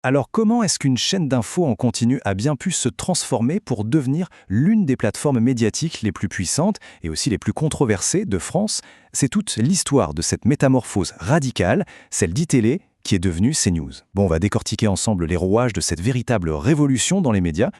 Alors comment est-ce qu'une chaîne d'infos en continu a bien pu se transformer pour devenir l'une des plateformes médiatiques les plus puissantes et aussi les plus controversées de France? C'est toute l'histoire de cette métamorphose radicale, celle d'ITélé, qui est devenue CNews. Bon, on va décortiquer ensemble les rouages de cette véritable révolution dans les médias.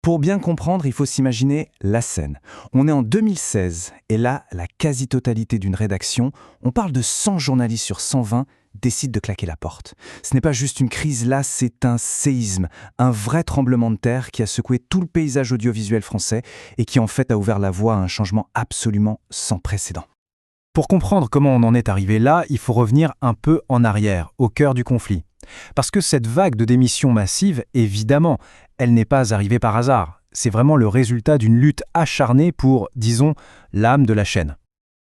Pour bien comprendre, il faut s'imaginer la scène. On est en 2016 et là, la quasi-totalité d'une rédaction, on parle de 100 journalistes sur 120, décide de claquer la porte. Ce n'est pas juste une crise là, c'est un séisme, un vrai tremblement de terre qui a secoué tout le paysage audiovisuel français et qui en fait a ouvert la voie à un changement absolument sans précédent. Pour comprendre comment on en est arrivé là, il faut revenir un peu en arrière, au cœur du conflit. Parce que cette vague de démissions massives, évidemment, elle n'est pas arrivée par hasard. C'est vraiment le résultat d'une lutte acharnée pour, disons, l'âme de la chaîne.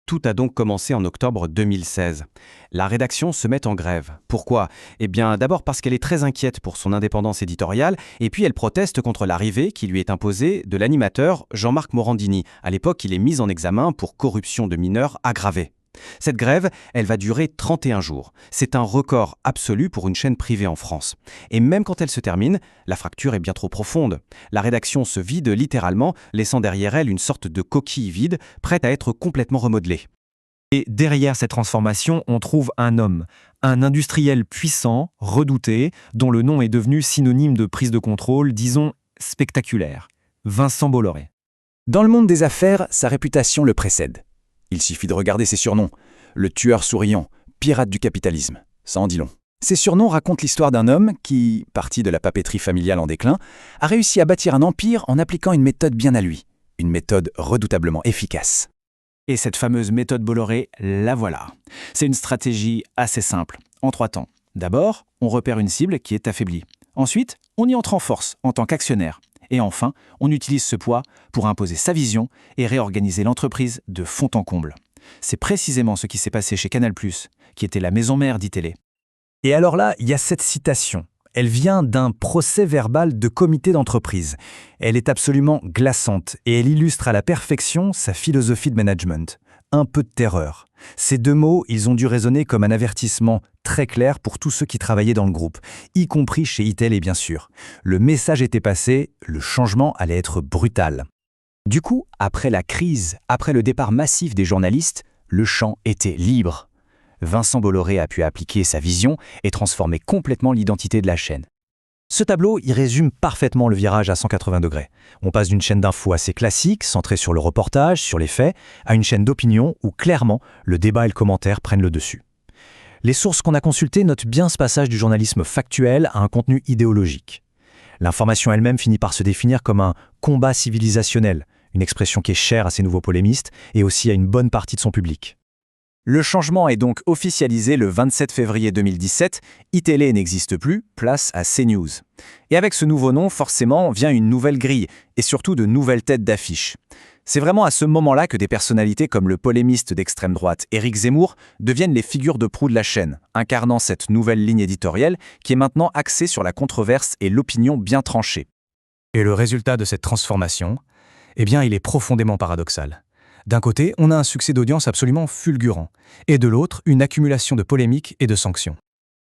Tout a donc commencé en octobre 2016. La rédaction se met en grève. Pourquoi? Eh bien, d'abord parce qu'elle est très inquiète pour son indépendance éditoriale, et puis elle proteste contre l'arrivée qui lui est imposée de l'animateur Jean-Marc Morandini. À l'époque, il est mis en examen pour corruption de mineurs aggravée. Cette grève, elle va durer 31 jours. C'est un record absolu pour une chaîne privée en France. Et même quand elle se termine, la fracture est bien trop profonde. La rédaction se vide littéralement, laissant derrière elle une sorte de coquille vide, prête à être complètement remodelée. Et derrière cette transformation, on trouve un homme, un industriel puissant, redouté, dont le nom est devenu synonyme de prise de contrôle, disons spectaculaire. Vincent Bolloré. Dans le monde des affaires, sa réputation le précède. Il suffit de regarder ses surnoms. Le tueur souriant, pirate du capitalisme. Ça en dit long. Ces surnoms racontent l'histoire d'un homme qui, parti de la papeterie familiale en déclin, a réussi à bâtir un empire en appliquant une méthode bien à lui. Une méthode redoutablement efficace. Et cette fameuse méthode Bolloré, la voilà. C'est une stratégie assez simple, en 3 temps. D'abord, on repère une cible qui est affaiblie. Ensuite, on y entre en force, en tant qu'actionnaire. Et enfin, on utilise ce poids pour imposer sa vision et réorganiser l'entreprise de fond en comble. C'est précisément ce qui s'est passé chez Canal+, qui était la maison mère d'ITélé. Et alors là, il y a cette citation. Elle vient d'un procès-verbal de comité d'entreprise. Elle est absolument glaçante et elle illustre à la perfection sa philosophie de management. Un peu de terreur. Ces 2 mots, ils ont dû résonner comme un avertissement très clair pour tous ceux qui travaillaient dans le groupe, y compris chez ITélé bien sûr. Le message était passé, le changement allait être brutal. Du coup, après la crise, après le départ massif des journalistes, le champ était libre. Vincent Bolloré a pu appliquer sa vision et transformer complètement l'identité de la chaîne. Ce tableau, il résume parfaitement le virage à 180 degrés. On passe d'une chaîne d'infos assez classique, centrée sur le reportage, sur les faits, à une chaîne d'opinion où clairement le débat et le commentaire prennent le dessus. Les sources qu'on a consultées notent bien ce passage du journalisme factuel à un contenu idéologique. L'information elle-même finit par se définir comme un combat civilisationnel, une expression qui est chère à ces nouveaux polémistes et aussi à une bonne partie de son public. Le changement est donc officialisé le 27 février 2017, ITélé n'existe plus, place à CNews. Et avec ce nouveau nom, forcément, vient une nouvelle grille, et surtout de nouvelles têtes d'affiche. C'est vraiment à ce moment-là que des personnalités comme le polémiste d'extrême droite Éric Zemmour deviennent les figures de proue de la chaîne, incarnant cette nouvelle ligne éditoriale qui est maintenant axée sur la controverse et l'opinion bien tranchée. Et le résultat de cette transformation, eh bien, il est profondément paradoxal. D'un côté, on a un succès d'audience absolument fulgurant, et de l'autre, une accumulation de polémiques et de sanctions.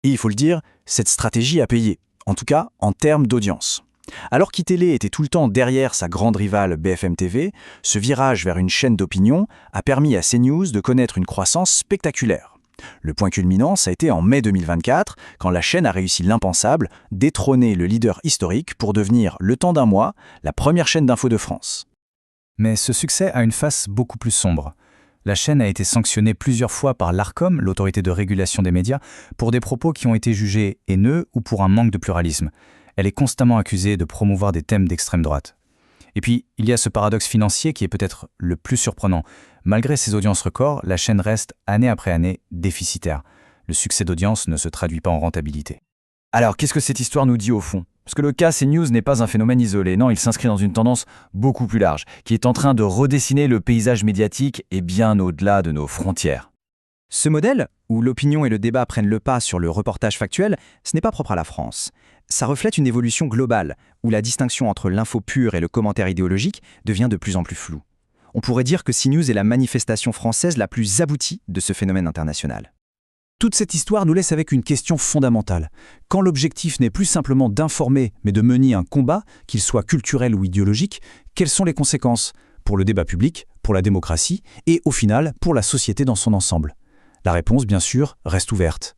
Et il faut le dire, cette stratégie a payé, en tout cas en termes d'audience. Alors qu'ITélé était tout le temps derrière sa grande rivale BFM TV, ce virage vers une chaîne d'opinion a permis à CNews de connaître une croissance spectaculaire. Le point culminant, ça a été en mai 2024, quand la chaîne a réussi l'impensable, détrôner le leader historique pour devenir, le temps d'un mois, la première chaîne d'infos de France. Mais ce succès a une face beaucoup plus sombre. La chaîne a été sanctionnée plusieurs fois par l'Arcom, l'autorité de régulation des médias, pour des propos qui ont été jugés haineux ou pour un manque de pluralisme. Elle est constamment accusée de promouvoir des thèmes d'extrême droite. Et puis, il y a ce paradoxe financier qui est peut-être le plus surprenant. Malgré ses audiences records, la chaîne reste, année après année, déficitaire. Le succès d'audience ne se traduit pas en rentabilité. Alors, qu'est-ce que cette histoire nous dit au fond? Parce que le cas CNews n'est pas un phénomène isolé, non, il s'inscrit dans une tendance beaucoup plus large, qui est en train de redessiner le paysage médiatique et bien au-delà de nos frontières. Ce modèle, où l'opinion et le débat prennent le pas sur le reportage factuel, ce n'est pas propre à la France. Ça reflète une évolution globale, où la distinction entre l'info pure et le commentaire idéologique devient de plus en plus floue. On pourrait dire que CNews est la manifestation française la plus aboutie de ce phénomène international. Toute cette histoire nous laisse avec une question fondamentale. Quand l'objectif n'est plus simplement d'informer, mais de mener un combat, qu'il soit culturel ou idéologique, quelles sont les conséquences pour le débat public, pour la démocratie et, au final, pour la société dans son ensemble? La réponse, bien sûr, reste ouverte.